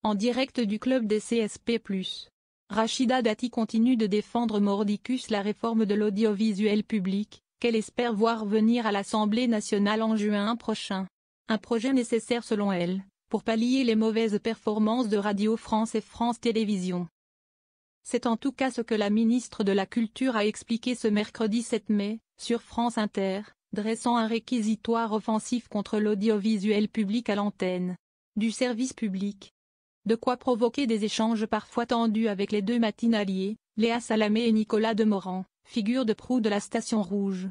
en direct du club des CSP+. Rachida Dati continue de défendre mordicus la réforme de l'audiovisuel public, qu'elle espère voir venir à l'Assemblée nationale en juin prochain. Un projet nécessaire selon elle, pour pallier les mauvaises performances de Radio France et France Télévisions. C'est en tout cas ce que la ministre de la Culture a expliqué ce mercredi 7 mai, sur France Inter, dressant un réquisitoire offensif contre l'audiovisuel public à l'antenne du service public. De quoi provoquer des échanges parfois tendus avec les deux matinaliers, Léa Salamé et Nicolas Demorand, figure de proue de la Station Rouge.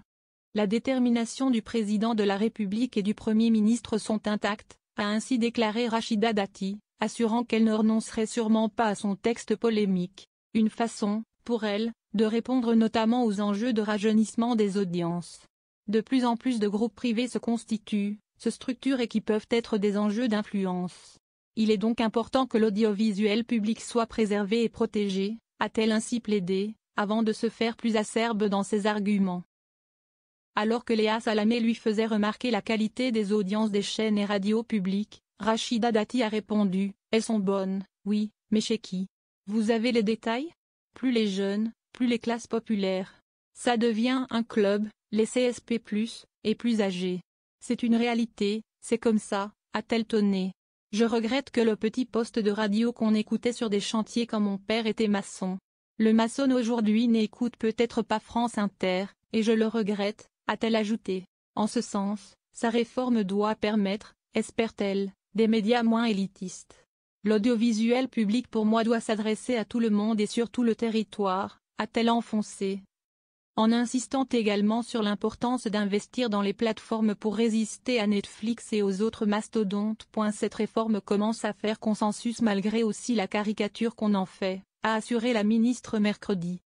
La détermination du président de la République et du Premier ministre sont intactes, a ainsi déclaré Rachida Dati, assurant qu'elle ne renoncerait sûrement pas à son texte polémique. Une façon, pour elle, de répondre notamment aux enjeux de rajeunissement des audiences. De plus en plus de groupes privés se constituent, se structurent et qui peuvent être des enjeux d'influence. Il est donc important que l'audiovisuel public soit préservé et protégé, a-t-elle ainsi plaidé, avant de se faire plus acerbe dans ses arguments. Alors que Léa Salamé lui faisait remarquer la qualité des audiences des chaînes et radios publiques, Rachida Dati a répondu « Elles sont bonnes, oui, mais chez qui? Vous avez les détails? Plus les jeunes, plus les classes populaires. Ça devient un club, les CSP+, et plus âgés. C'est une réalité, c'est comme ça, a-t-elle tonné. Je regrette que le petit poste de radio qu'on écoutait sur des chantiers quand mon père était maçon. Le maçon aujourd'hui n'écoute peut-être pas France Inter, et je le regrette, a-t-elle ajouté. En ce sens, sa réforme doit permettre, espère-t-elle, des médias moins élitistes. L'audiovisuel public pour moi doit s'adresser à tout le monde et sur tout le territoire, a-t-elle enfoncé. En insistant également sur l'importance d'investir dans les plateformes pour résister à Netflix et aux autres mastodontes. Cette réforme commence à faire consensus malgré aussi la caricature qu'on en fait, a assuré la ministre mercredi.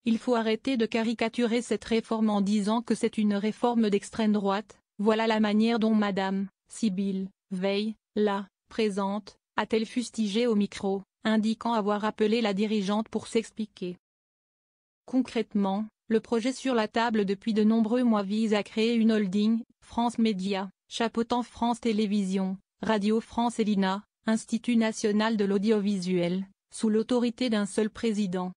Il faut arrêter de caricaturer cette réforme en disant que c'est une réforme d'extrême droite, voilà la manière dont Madame Sibylle Veil, là, présente, a-t-elle fustigé au micro, indiquant avoir appelé la dirigeante pour s'expliquer. Concrètement, le projet sur la table depuis de nombreux mois vise à créer une holding, France Média, chapeautant France Télévisions, Radio France et l'INA, Institut national de l'audiovisuel, sous l'autorité d'un seul président.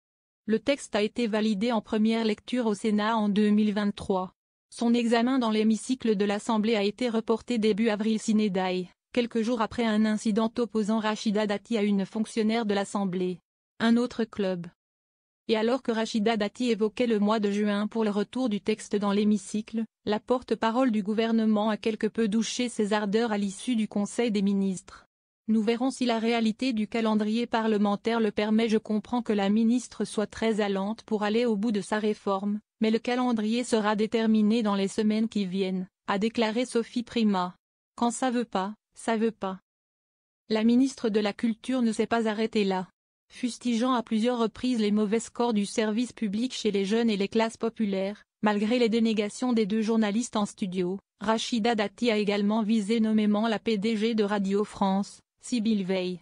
Le texte a été validé en première lecture au Sénat en 2023. Son examen dans l'hémicycle de l'Assemblée a été reporté début avril sine die, quelques jours après un incident opposant Rachida Dati à une fonctionnaire de l'Assemblée. Un autre club. Et alors que Rachida Dati évoquait le mois de juin pour le retour du texte dans l'hémicycle, la porte-parole du gouvernement a quelque peu douché ses ardeurs à l'issue du Conseil des ministres. Nous verrons si la réalité du calendrier parlementaire le permet. Je comprends que la ministre soit très allante pour aller au bout de sa réforme, mais le calendrier sera déterminé dans les semaines qui viennent, a déclaré Sophie Primas. Quand ça veut pas, ça veut pas. La ministre de la Culture ne s'est pas arrêtée là. Fustigeant à plusieurs reprises les mauvais scores du service public chez les jeunes et les classes populaires, malgré les dénégations des deux journalistes en studio, Rachida Dati a également visé nommément la PDG de Radio France, Sibylle Veil.